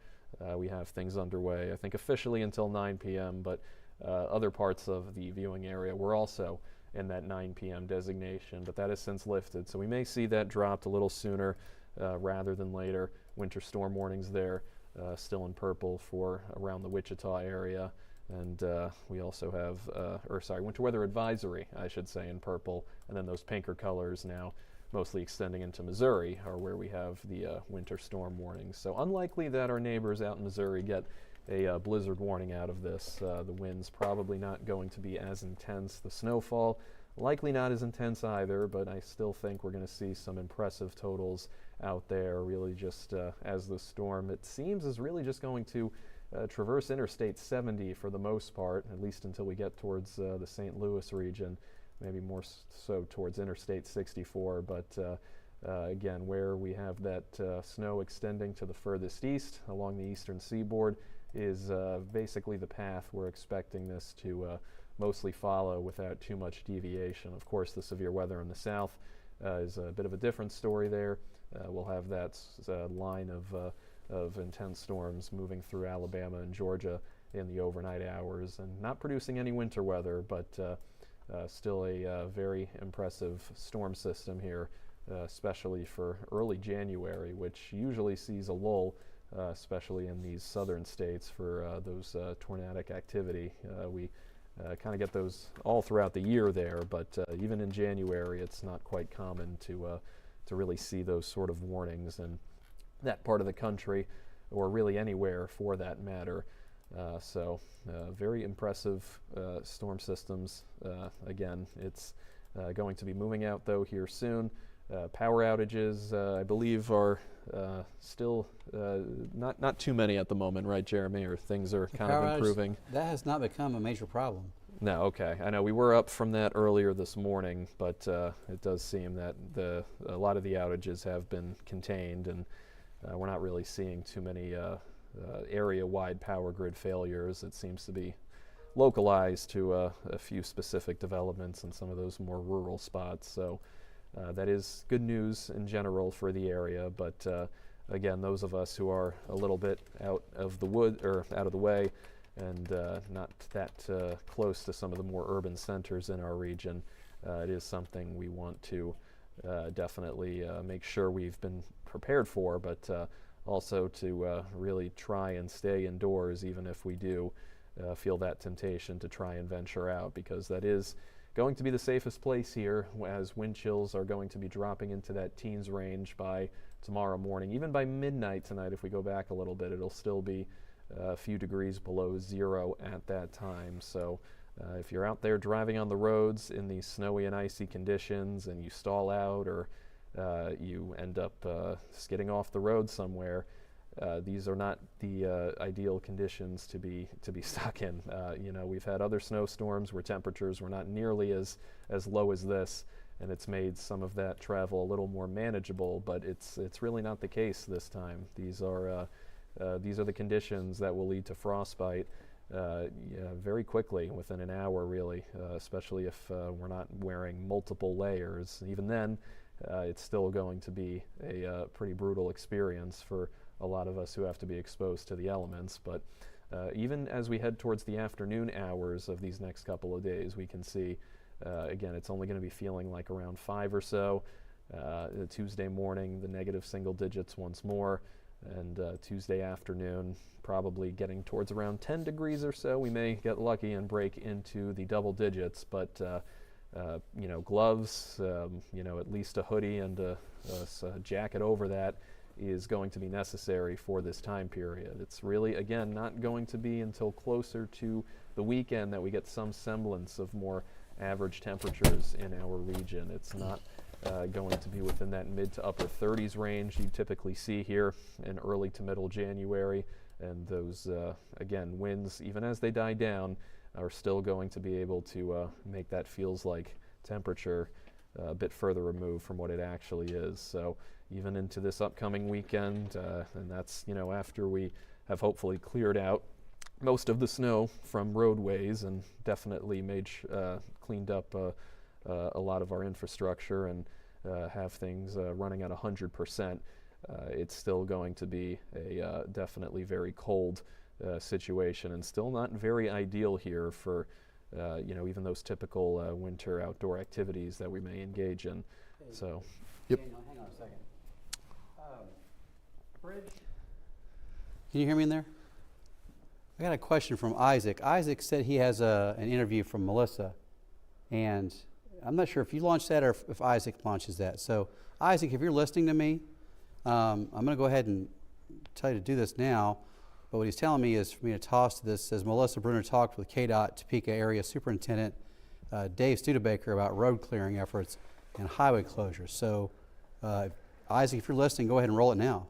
We have things underway, I think officially until 9 p.m., but other parts of the viewing area were also in that 9 p.m. designation, but that has since lifted. So we may see that dropped a little sooner rather than later. Winter storm warnings there, still in purple for around the Wichita area. And we also have, winter weather advisory, I should say, in purple. And then those pinker colors now mostly extending into Missouri are where we have the winter storm warnings. So unlikely that our neighbors out in Missouri get a blizzard warning out of this. The winds probably not going to be as intense. The snowfall likely not as intense either, but I still think we're going to see some impressive totals out there, really just as the storm, it seems, is really just going to traverse Interstate 70 for the most part, at least until we get towards the St. Louis region, maybe more so towards Interstate 64. But again, where we have that snow extending to the furthest east along the eastern seaboard is basically the path we're expecting this to mostly follow without too much deviation. Of course, the severe weather in the south is a bit of a different story there. We'll have that line of intense storms moving through Alabama and Georgia in the overnight hours, and not producing any winter weather, but still a very impressive storm system here, especially for early January, which usually sees a lull, especially in these southern states for those tornadic activity. We kind of get those all throughout the year there, but even in January, it's not quite common to really see those sort of warnings. And that part of the country, or really anywhere for that matter. Very impressive storm systems. Again, it's going to be moving out though here soon. Power outages, I believe, are still not too many at the moment, right, Jeremy? Or things are kind of improving. That has not become a major problem. No, okay. I know we were up from that earlier this morning, but it does seem that a lot of the outages have been contained, and we're not really seeing too many area-wide power grid failures. It seems to be localized to a few specific developments in some of those more rural spots. So that is good news in general for the area, but again, those of us who are a little bit out of the way and not that close to some of the more urban centers in our region, it is something we want to definitely make sure we've been prepared for, but also to really try and stay indoors even if we do feel that temptation to try and venture out, because that is going to be the safest place here, as wind chills are going to be dropping into that teens range by tomorrow morning. Even by midnight tonight, if we go back a little bit, it'll still be a few degrees below zero at that time. So if you're out there driving on the roads in these snowy and icy conditions and you stall out, or you end up skidding off the road somewhere, these are not the ideal conditions to be stuck in. We've had other snowstorms where temperatures were not nearly as low as this, and it's made some of that travel a little more manageable, but it's really not the case this time. These are the conditions that will lead to frostbite very quickly, within an hour really, especially if we're not wearing multiple layers. Even then, it's still going to be a pretty brutal experience for a lot of us who have to be exposed to the elements. But even as we head towards the afternoon hours of these next couple of days, we can see, again, it's only going to be feeling like around 5 or so. Tuesday morning, the negative single digits once more, and Tuesday afternoon, probably getting towards around 10 degrees or so. We may get lucky and break into the double digits, but gloves, at least a hoodie and a jacket over that is going to be necessary for this time period. It's really, again, not going to be until closer to the weekend that we get some semblance of more average temperatures in our region. It's not going to be within that mid to upper 30s range you typically see here in early to middle January, and those, again, winds, even as they die down, are still going to be able to make that feels like temperature a bit further removed from what it actually is. So even into this upcoming weekend, and that's, after we have hopefully cleared out most of the snow from roadways and definitely cleaned up a lot of our infrastructure and have things running at 100%, it's still going to be a definitely very cold situation, and still not very ideal here for even those typical winter outdoor activities that we may engage in. Hey, so, Daniel, hang on a second. Bridge. Can you hear me in there? I got a question from Isaac. Isaac said he has an interview from Melissa, and I'm not sure if you launched that or if Isaac launches that. So, Isaac, if you're listening to me, I'm going to go ahead and tell you to do this now. But what he's telling me is for me to toss to this. Says Melissa Bruner talked with KDOT Topeka Area Superintendent Dave Studebaker about road clearing efforts and highway closures. So, Isaac, if you're listening, go ahead and roll it now.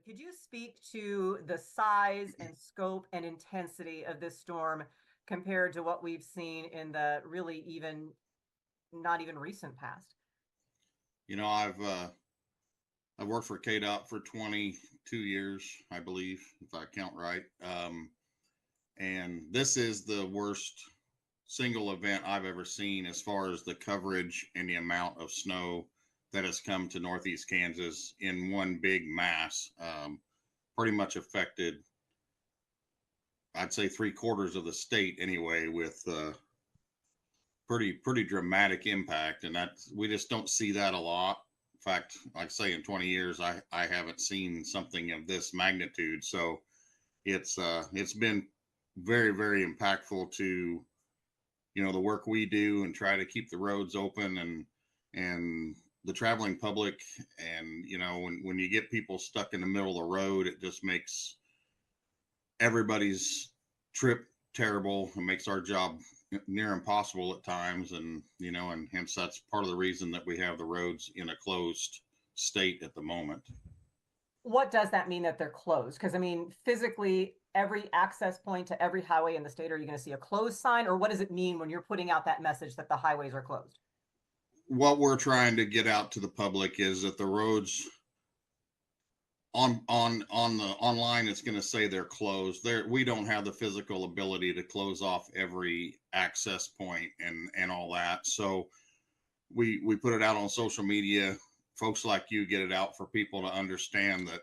Could you speak to the size and scope and intensity of this storm compared to what we've seen in the really not even recent past? I've worked for KDOT for 22 years, I believe, if I count right. And this is the worst single event I've ever seen as far as the coverage and the amount of snow that has come to Northeast Kansas in one big mass. Pretty much affected I'd say 3/4 of the state anyway, with pretty dramatic impact, and we just don't see that a lot. In fact, like I say, in 20 years, I haven't seen something of this magnitude. So it's been very impactful to, you know, the work we do and try to keep the roads open and the traveling public. And you know, when you get people stuck in the middle of the road, it just makes everybody's trip terrible. It makes our job near impossible at times, and you know, and hence that's part of the reason that we have the roads in a closed state at the moment. What does that mean that they're closed? Because I mean, physically, every access point to every highway in the state, are you going to see a closed sign, or what does it mean when you're putting out that message that the highways are closed? What we're trying to get out to the public is that the roads on the online, it's going to say they're closed. We don't have the physical ability to close off every access point and all that. So we put it out on social media. Folks like you get it out for people to understand that,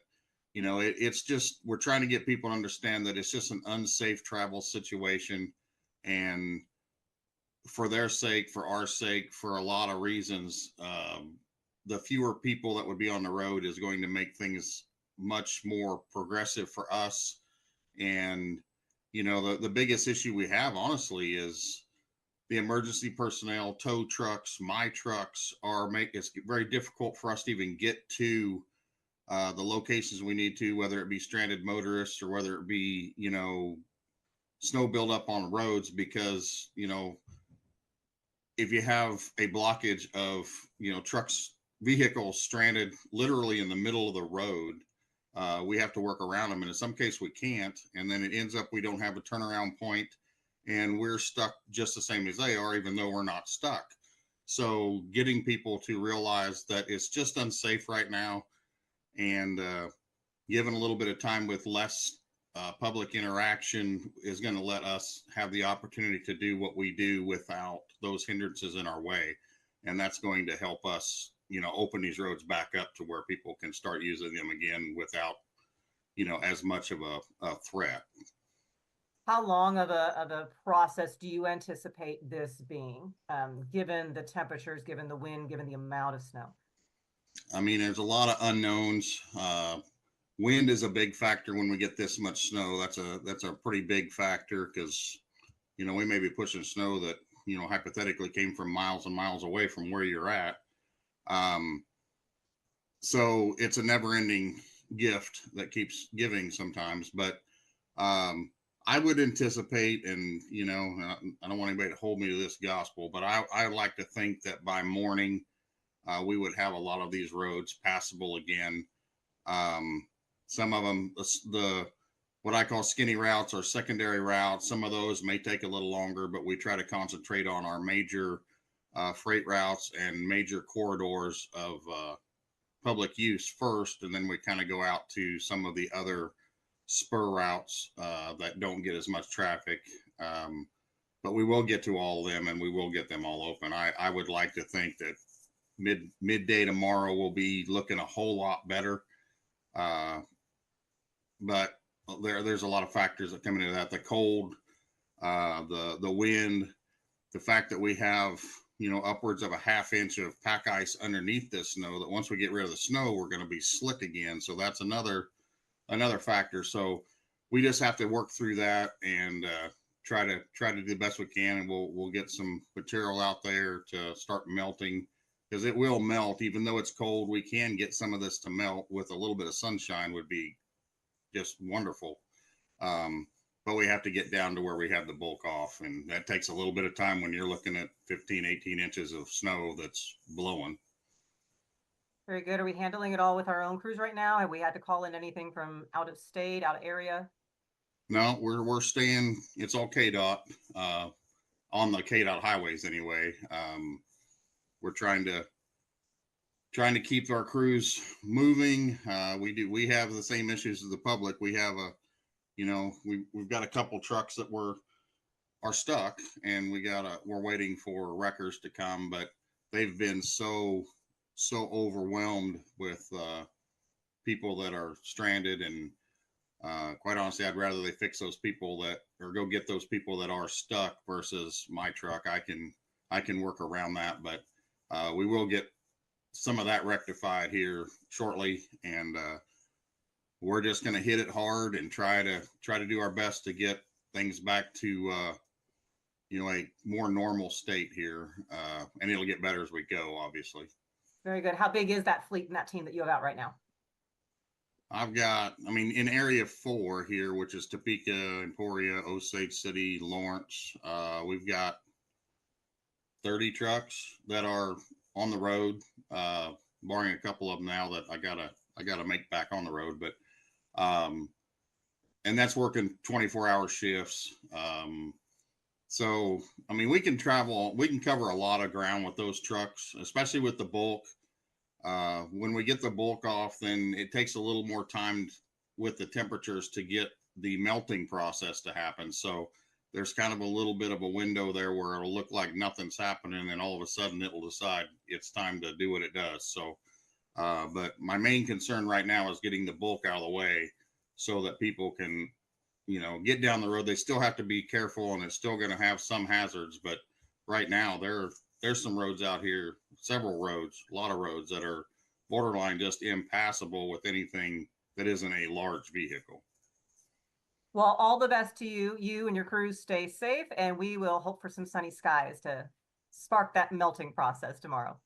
you know, it's just, we're trying to get people to understand that it's just an unsafe travel situation, and for their sake, for our sake, for a lot of reasons, the fewer people that would be on the road is going to make things much more progressive for us. And you know, the biggest issue we have, honestly, is the emergency personnel, tow trucks, my trucks it's very difficult for us to even get to the locations we need to, whether it be stranded motorists or whether it be, you know, snow buildup on roads, because, you know, if you have a blockage of, you know, trucks, vehicles stranded literally in the middle of the road, we have to work around them. And in some case we can't. And then it ends up, we don't have a turnaround point and we're stuck just the same as they are, even though we're not stuck. So getting people to realize that it's just unsafe right now, and given a little bit of time with less public interaction is going to let us have the opportunity to do what we do without those hindrances in our way. And that's going to help us, you know, open these roads back up to where people can start using them again without, you know, as much of a threat. How long of a process do you anticipate this being, given the temperatures, given the wind, given the amount of snow? I mean, there's a lot of unknowns. Wind is a big factor when we get this much snow. That's a pretty big factor, because, you know, we may be pushing snow that, you know, hypothetically came from miles and miles away from where you're at. So it's a never-ending gift that keeps giving sometimes. But I would anticipate, and, you know, I don't want anybody to hold me to this gospel, but I like to think that by morning, we would have a lot of these roads passable again. Some of them, what I call skinny routes or secondary routes, some of those may take a little longer, but we try to concentrate on our major freight routes and major corridors of public use first, and then we kind of go out to some of the other spur routes that don't get as much traffic. But we will get to all of them, and we will get them all open. I would like to think that midday tomorrow will be looking a whole lot better. But there's a lot of factors that come into that: the cold, the wind, the fact that we have, you know, upwards of a ½ inch of pack ice underneath this snow, that once we get rid of the snow, we're going to be slick again. So that's another factor. So we just have to work through that and try to do the best we can, and we'll get some material out there to start melting, because it will melt. Even though it's cold, we can get some of this to melt with a little bit of sunshine. Would be just wonderful. But we have to get down to where we have the bulk off, and that takes a little bit of time when you're looking at 15, 18 inches of snow that's blowing. Very good. Are we handling it all with our own crews right now? Have we had to call in anything from out of state, out of area? No, we're staying. It's all KDOT on the KDOT highways anyway. We're trying to keep our crews moving. We have the same issues as the public. We have we've got a couple trucks that are stuck, and we're waiting for wreckers to come, but they've been so overwhelmed with people that are stranded, and Quite honestly, I'd rather they fix those people or go get those people that are stuck versus my truck. I can work around that, but we will get some of that rectified here shortly, and we're just going to hit it hard and try to do our best to get things back to a more normal state here, and it'll get better as we go, obviously. Very good. How big is that fleet and that team that you have out right now? I've got, in area 4 here, which is Topeka, Emporia, Osage City, Lawrence, we've got 30 trucks that are on the road, barring a couple of them now that I gotta make back on the road. But, and that's working 24-hour shifts. So, we can cover a lot of ground with those trucks, especially with the bulk. When we get the bulk off, then it takes a little more time with the temperatures to get the melting process to happen. So there's kind of a little bit of a window there where it'll look like nothing's happening, and all of a sudden it'll decide it's time to do what it does. So, but my main concern right now is getting the bulk out of the way so that people can, get down the road. They still have to be careful, and it's still going to have some hazards, but right now there's some roads out here, several roads, a lot of roads that are borderline just impassable with anything that isn't a large vehicle. Well, all the best to you. You and your crews stay safe, and we will hope for some sunny skies to spark that melting process tomorrow.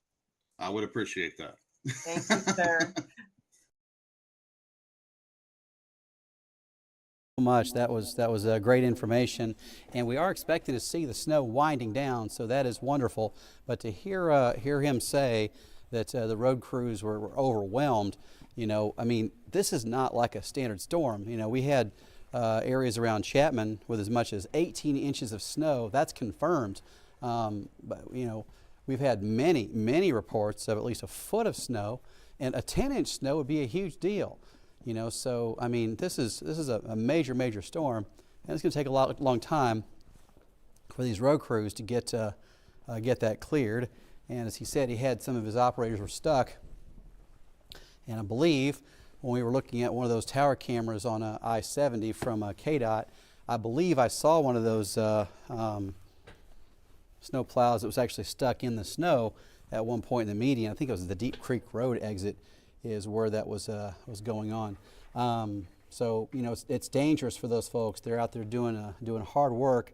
I would appreciate that. Thank you, sir. Much. That was great information, and we are expecting to see the snow winding down, so that is wonderful. But to hear him say that the road crews were overwhelmed, this is not like a standard storm. We had areas around Chapman with as much as 18 inches of snow. That's confirmed. But we've had many reports of at least a foot of snow, and a 10-inch snow would be a huge deal. So this is a major storm, and it's going to take a long time for these road crews to get that cleared. And as he said, he had some of his operators were stuck, and I believe when we were looking at one of those tower cameras on I-70 from KDOT, I believe I saw one of those snow plows that was actually stuck in the snow at one point in the median. I think it was the Deep Creek Road exit is where that was going on. So it's dangerous for those folks. They're out there doing hard work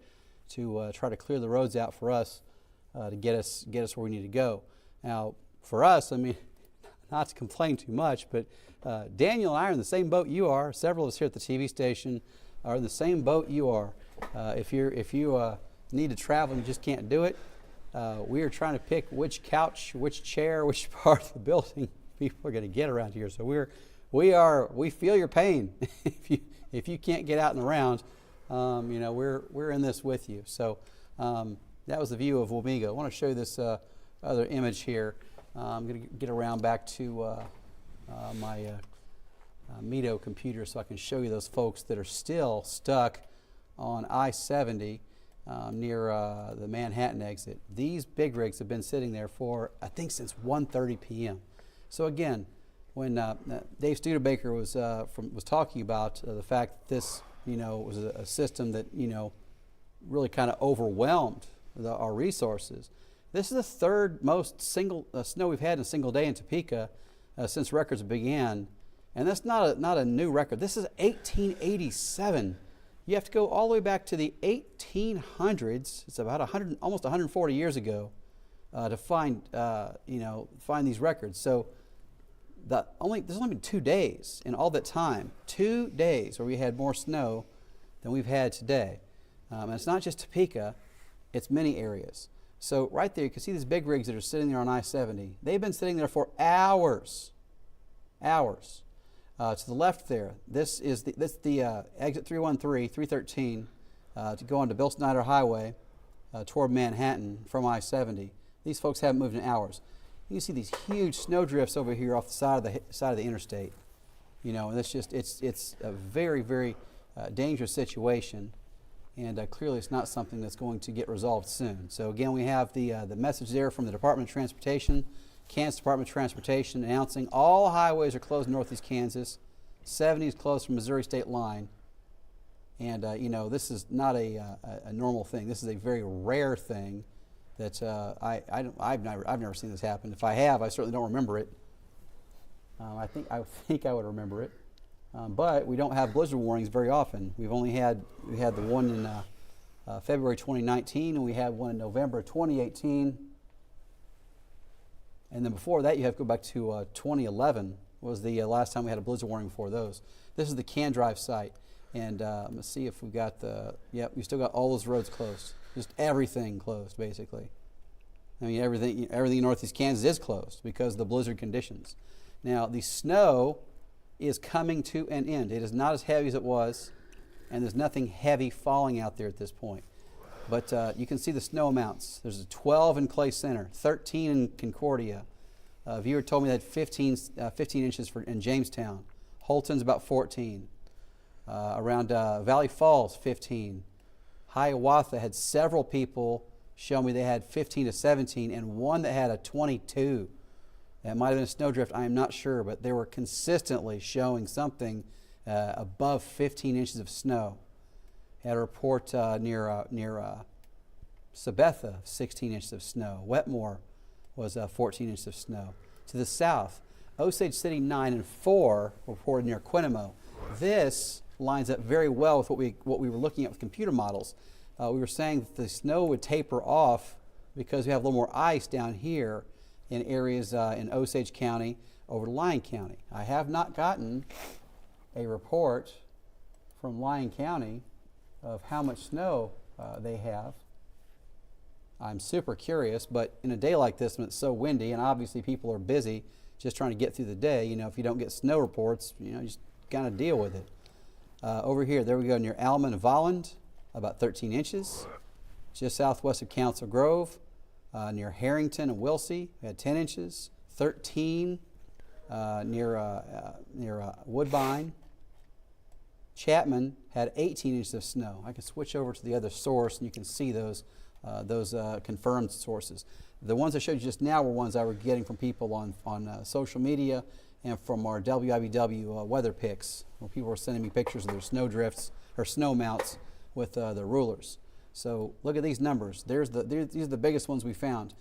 to try to clear the roads out for us to get us where we need to go. Now for us, not to complain too much, but Daniel and I are in the same boat you are. Several of us here at the TV station are in the same boat you are. If you need to travel and you just can't do it, we are trying to pick which couch, which chair, which part of the building people are going to get around here. So we feel your pain. if you can't get out and around, we're in this with you. So that was the view of Wamego. I want to show you this other image here. I'm going to get around back to my Meadow computer so I can show you those folks that are still stuck on I-70 near the Manhattan exit. These big rigs have been sitting there for, I think, since 1:30 p.m. So again, when Dave Studebaker was talking about the fact that this, was a system that, really kind of overwhelmed our resources. This is the third most snow we've had in a single day in Topeka since records began, and that's not a new record. This is 1887. You have to go all the way back to the 1800s. It's about almost 140 years ago to find these records. So there's only been 2 days in all that time, 2 days where we had more snow than we've had today. And it's not just Topeka, it's many areas. So right there, you can see these big rigs that are sitting there on I-70. They've been sitting there for hours. To the left there, this is the exit 313, 313 to go onto Bill Snyder Highway toward Manhattan from I-70. These folks haven't moved in hours. You can see these huge snow drifts over here off the side of the interstate. And it's a very dangerous situation, and clearly it's not something that's going to get resolved soon. So again, we have the message there from the Department of Transportation, Kansas Department of Transportation, announcing all highways are closed in Northeast Kansas 70s close from Missouri state line. And, you know, this is not a normal thing. This is a very rare thing that I've never seen this happen. If I have, I certainly don't remember it. I think I would remember it. But we don't have blizzard warnings very often. We had the one in February 2019, and we had one in November 2018. And then before that, you have to go back to 2011 was the last time we had a blizzard warning before those. This is the Can Drive site. And let's see if we got we still got all those roads closed. Just everything closed, basically. I mean, everything in northeast Kansas is closed because of the blizzard conditions. Now, the snow is coming to an end. It is not as heavy as it was, and there's nothing heavy falling out there at this point. But you can see the snow amounts. There's a 12 in Clay Center, 13 in Concordia. A viewer told me that 15 inches in Jamestown. Holton's about 14. Around Valley Falls, 15. Hiawatha had several people show me they had 15 to 17, and one that had a 22. That might have been a snowdrift, I am not sure, but they were consistently showing something above 15 inches of snow. Had a report near Sabetha, 16 inches of snow. Wetmore was 14 inches of snow. To the south, Osage City 9 and 4 reported near Quinemo. This lines up very well with what we were looking at with computer models. We were saying that the snow would taper off because we have a little more ice down here in areas in Osage County over to Lyon County. I have not gotten a report from Lyon County of how much snow they have. I'm super curious, but in a day like this when it's so windy and obviously people are busy just trying to get through the day, you know, if you don't get snow reports, you know, you just kind of deal with it. Over here, there we go, near Alma and Volland, about 13 inches. Just southwest of Council Grove, near Harrington and Wilsey, we had 10 inches. 13 near Woodbine. Chapman had 18 inches of snow. I can switch over to the other source, and you can see those confirmed sources. The ones I showed you just now were ones I were getting from people on social media and from our WIBW weather pics, where people were sending me pictures of their snow drifts or snow mounts with the rulers. So look at these numbers. These are the biggest ones we found.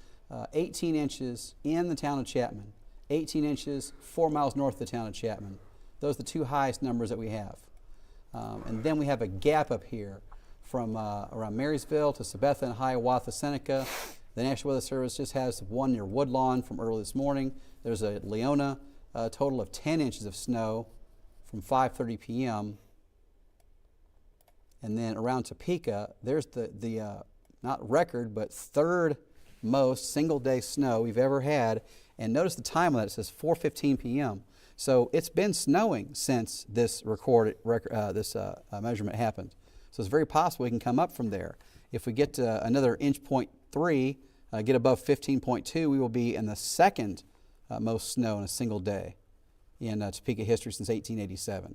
18 inches in the town of Chapman, 18 inches 4 miles north of the town of Chapman. Those are the two highest numbers that we have. And then we have a gap up here from around Marysville to Sabetha and Hiawatha, Seneca. The National Weather Service just has one near Woodlawn from early this morning. There's a Leona, a total of 10 inches of snow from 5:30 p.m. And then around Topeka, there's the not record, but third most single day snow we've ever had. And notice the time on that, it says 4:15 p.m. So it's been snowing since this measurement happened. So it's very possible we can come up from there. If we get to another inch point 3, get above 15.2, we will be in the second most snow in a single day in Topeka history since 1887.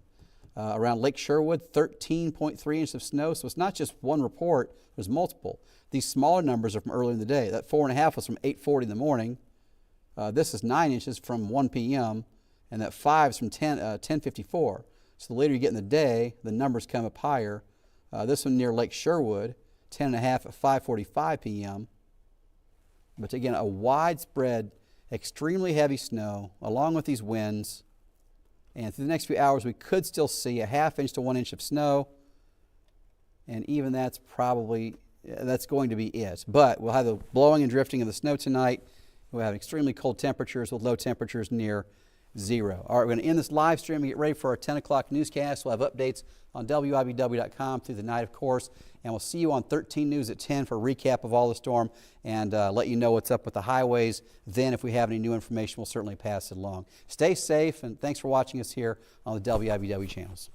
Around Lake Sherwood, 13.3 inches of snow. So it's not just one report, there's multiple. These smaller numbers are from earlier in the day. That 4.5 was from 8:40 in the morning. This is 9 inches from 1 p.m. and that 5 is from 10:54. So the later you get in the day, the numbers come up higher. This one near Lake Sherwood, 10.5 at 5:45 p.m. But again, a widespread, extremely heavy snow along with these winds. And through the next few hours, we could still see a 1/2 inch to 1 inch of snow. And even that's going to be it. But we'll have the blowing and drifting of the snow tonight. We'll have extremely cold temperatures with low temperatures near 0. All right, we're going to end this live stream and get ready for our 10 o'clock newscast. We'll have updates on WIBW.com through the night, of course. And we'll see you on 13 News at 10 for a recap of all the storm and let you know what's up with the highways. Then if we have any new information, we'll certainly pass it along. Stay safe, and thanks for watching us here on the WIBW channels.